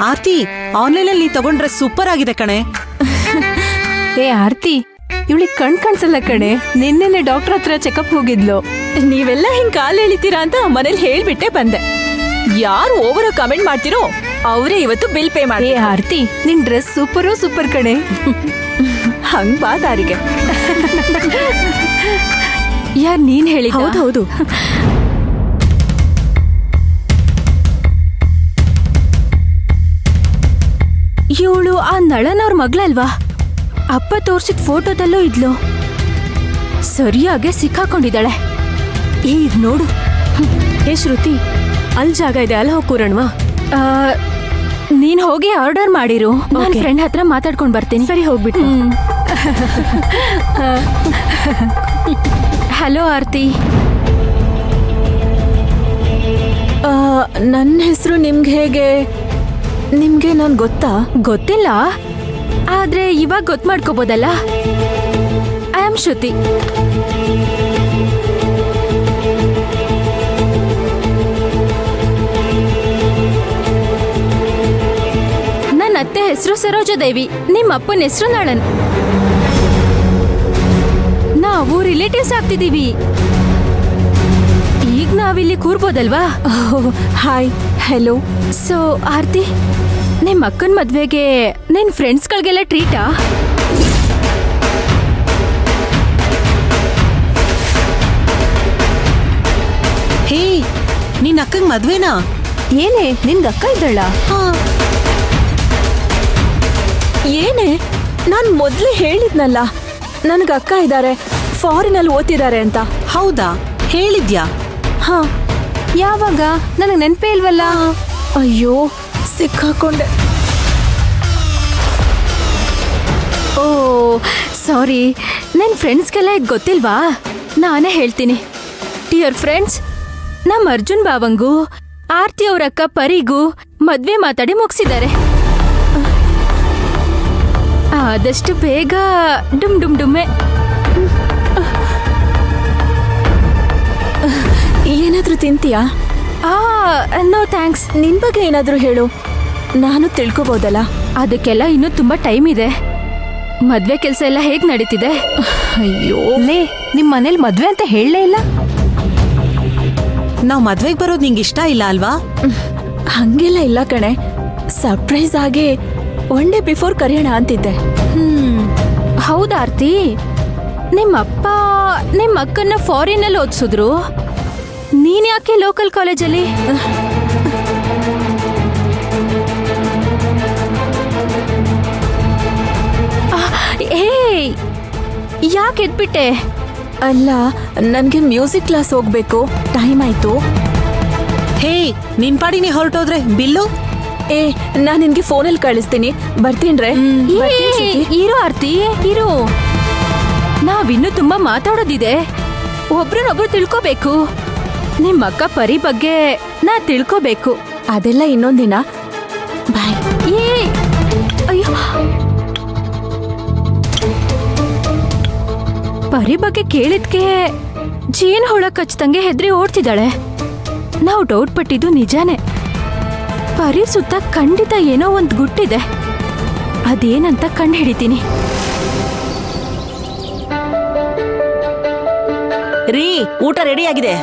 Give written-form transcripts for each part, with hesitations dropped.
ಆರ್ತಿ, ಆನ್ಲೈನಲ್ಲಿ ನೀ ತಗೊಂಡ್ರೆ ಸೂಪರ್ ಆಗಿದೆ ಕಣೆ. ಏ ಆರ್ತಿ, ಇವಳಿಗೆ ಕಾಣಿಸಲ್ಲ ಕಣೆ. ನಿನ್ನೆನೆ ಡಾಕ್ಟರ್ ಹತ್ರ ಚೆಕಪ್ ಹೋಗಿದ್ಲು. ನೀವೆಲ್ಲ ಹಿಂಗ್ ಕಾಲ್ ಎಳಿತೀರಾ ಅಂತ ಮನೇಲಿ ಹೇಳ್ಬಿಟ್ಟೆ ಬಂದೆ. ಯಾರು ಓವರ್ ಕಮೆಂಟ್ ಮಾಡ್ತಿರೋ ಅವರೇ ಇವತ್ತು ಬಿಲ್ ಪೇ ಮಾಡಿ. ಏ ಆರ್ತಿ, ನಿನ್ ಡ್ರೆಸ್ ಸೂಪರ್ ಕಣೆ. ಹಂಗ್ ಬಾ ದಾರಿಗೆ. ಯಾರ್ ನೀನ್ ಹೇಳಿ? ಹೌದು. ಇವಳು ಆ ನಳನ್ ಅವ್ರ ಮಗಳಲ್ವಾ? ಅಪ್ಪ ತೋರ್ಸಿದ ಫೋಟೋದಲ್ಲೂ ಇದ್ಲು. ಸರಿಯಾಗೆ ಸಿಕ್ಕಾಕೊಂಡಿದ್ದಾಳೆ. ಈಗ ನೋಡು. ಏ ಶ್ರುತಿ, ಅಲ್ಲಿ ಜಾಗ ಇದೆ, ಅಲ್ಲಿ ಹೋಗಿ ಕೂರಣವಾ? ನೀನ್ ಹೋಗಿ ಆರ್ಡರ್ ಮಾಡಿರು. ನನ್ನ ಫ್ರೆಂಡ್ ಹತ್ರ ಮಾತಾಡ್ಕೊಂಡ್ ಬರ್ತೀನಿ. ಸರಿ, ಹೋಗ್ಬಿಟ್ಟು. ಹಲೋ ಆರ್ತಿ. ನನ್ನ ಹೆಸರು ನಿಮ್ಗೆ ನಾನು ಗೊತ್ತಾ? ಗೊತ್ತಿಲ್ಲ, ಆದ್ರೆ ಇವಾಗ ಗೊತ್ತು ಮಾಡ್ಕೋಬೋದಲ್ಲ. ಐ ಆಮ್ ಶ್ರುತಿ. ನನ್ನ ಅತ್ತೆ ಹೆಸರು ಸರೋಜಾದೇವಿ, ನಿಮ್ಮ ಅಪ್ಪನ ಹೆಸರು ನಳನ್. ನಾವು ರಿಲೇಟಿವ್ಸ್ ಆಗ್ತಿದೀವಿ. ಈಗ ನಾವಿಲ್ಲಿ ಕೂರ್ಬೋದಲ್ವಾ? Hi, hello. ಸೊ ಆರ್ತಿ, ನಿಮ್ ಅಕ್ಕನ ಮದ್ವೆಗೆ ನಿನ್ ಫ್ರೆಂಡ್ಸ್ಗಳಿಗೆಲ್ಲ ಟ್ರೀಟಾ? ಹೇ, ನಿನ್ ಅಕ್ಕಂಗ್ ಮದ್ವೆನಾ? ಏನೇ, ನಿನ್ಗ ಅಕ್ಕ ಇದ್ದಳ? ಏನೇ, ನಾನ್ ಮೊದ್ಲೇ ಹೇಳಿದ್ನಲ್ಲ ನನ್ಗ ಅಕ್ಕ ಇದ್ದಾರೆ, ಫಾರಿನಲ್ಲಿ ಓದ್ತಿದ್ದಾರೆ ಅಂತ. ಹೌದಾ? ಹೇಳಿದ್ಯಾ? ಹಾ. ಯಾವಾಗ? ನನಗೆ ನೆನಪೇ ಇಲ್ವಲ್ಲ. ಅಯ್ಯೋ, ಸಿಕ್ಕಾಕೊಂಡೆ. ಓ ಸಾರಿ. ನನ್ನ ಫ್ರೆಂಡ್ಸ್ಗೆಲ್ಲ ಇದು ಗೊತ್ತಿಲ್ವಾ? ನಾನೇ ಹೇಳ್ತೀನಿ. ಡಿಯರ್ ಫ್ರೆಂಡ್ಸ್, ನಮ್ಮ ಅರ್ಜುನ್ ಬಾವಂಗೂ ಆರ್ತಿ ಅವ್ರ ಅಕ್ಕ ಪರಿಗೂ ಮದ್ವೆ ಮಾತಾಡಿ ಮುಗಿಸಿದ್ದಾರೆ. ಆದಷ್ಟು ಬೇಗ ಡುಮ್ಮೆ. ಏನಾದ್ರೂ ತಿಂತೀಯಾ? No thanks. ನಿನ್ ಬಗ್ಗೆ ಏನಾದ್ರೂ ಹೇಳು, ನಾನು ತಿಳ್ಕೊಬೋದಲ್ಲ. ಅದಕ್ಕೆಲ್ಲ ಇನ್ನೂ ತುಂಬಾ ಟೈಮ್ ಇದೆ. ಮದ್ವೆ ಕೆಲಸ ಎಲ್ಲ ಹೇಗ್ ನಡೀತಿದೆ? ಅಯ್ಯೋ, ನಿಮ್ ಮನೇಲಿ ಮದ್ವೆ ಅಂತ ಹೇಳಲೇ ಇಲ್ಲ. ನಾವ್ ಮದ್ವೆಗ್ ಬರೋದ್ ನಿಂಗೆ ಇಷ್ಟ ಇಲ್ಲ ಅಲ್ವಾ? ಹಂಗೆಲ್ಲ ಇಲ್ಲ ಕಣೆ. ಸರ್ಪ್ರೈಸ್ ಆಗಿ ಒನ್ ಡೇ ಬಿಫೋರ್ ಕರೆಯೋಣ ಅಂತಿದ್ದೆ. ಹೌದಾ ಆರ್ತಿ? ನಿಮ್ಮಪ್ಪ ನಿಮ್ಮ ಅಕ್ಕನ್ನ ಫಾರಿನಲ್ಲಿ ಓದಿಸಿದ್ರು, ನೀನ್ ಯಾಕೆ ಲೋಕಲ್ ಕಾಲೇಜಲ್ಲಿ? ಯಾಕೆ ಎದ್ಬಿಟ್ಟೆ? ಅಲ್ಲ, ನನ್ಗೆ ಮ್ಯೂಸಿಕ್ ಕ್ಲಾಸ್ ಹೋಗ್ಬೇಕು, ಟೈಮ್ ಆಯ್ತು. ಹೇ, ನಿನ್ ಪಾಡಿನೇ ಹೊರಟೋದ್ರೆ ಬಿಲ್ಲು? ಏ, ನಾನ್ ನಿನ್ಗೆ ಫೋನಲ್ಲಿ ಕಳಿಸ್ತೀನಿ, ಬರ್ತೀನ್ರೆ. ಇರು ಆರ್ತಿ, ಇರು. ನಾವಿನ್ನೂ ತುಂಬಾ ಮಾತಾಡೋದಿದೆ. ಒಬ್ರನ್ನೊಬ್ರು ತಿಳ್ಕೋಬೇಕು. ನಿಮ್ಮ ಅಕ್ಕ ಪರಿ ಬಗ್ಗೆ ನಾ ತಿಳ್ಕೋಬೇಕು. ಅದೆಲ್ಲ ಇನ್ನೊಂದಿನ. ಬಾಯ್. ಅಯ್ಯೋ, ಪರಿ ಬಗ್ಗೆ ಕೇಳಿದ್ಕೆ ಜೇನ್ ಹೊಳ ಕಚ್ಚದಂಗೆ ಹೆದ್ರಿ ಓಡ್ತಿದ್ದಾಳೆ. ನಾವು ಡೌಟ್ ಪಟ್ಟಿದ್ದು ನಿಜಾನೇ. ಪರಿ ಸುತ್ತ ಖಂಡಿತ ಏನೋ ಒಂದ್ ಗುಟ್ಟಿದೆ. ಅದೇನಂತ ಕಂಡು ಹಿಡಿತೀನಿ. ರೀ, ಊಟ ರೆಡಿ ಆಗಿದೆ.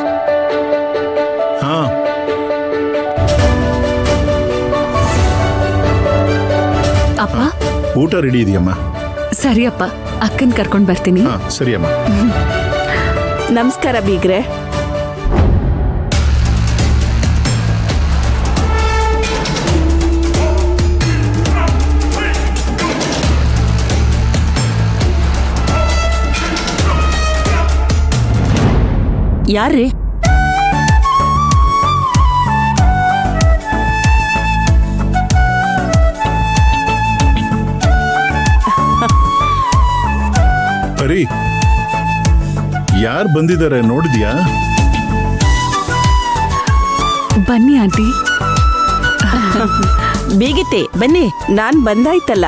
ಅಪ್ಪ, ಊಟ ರೆಡಿ ಇದೆಯಮ್ಮ? ಸರಿಯಪ್ಪ, ಅಕ್ಕನ್ ಕರ್ಕೊಂಡ್ ಬರ್ತೀನಿ. ಸರಿಯಮ್ಮ. ನಮಸ್ಕಾರ ಬೀಗ್ರೆ. ಯಾರ್ರೀ? ಪರಿ, ಯಾರು ಬಂದಿದ್ದಾರೆ ನೋಡಿದ್ಯಾ? ಬನ್ನಿ ಆಂಟಿ. ಬೀಗಿತೆ, ಬನ್ನಿ. ನಾನ್ ಬಂದಾಯ್ತಲ್ಲ,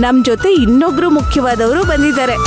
ನಮ್ ಜೊತೆ ಇನ್ನೊಬ್ರು ಮುಖ್ಯವಾದವರು ಬಂದಿದ್ದಾರೆ.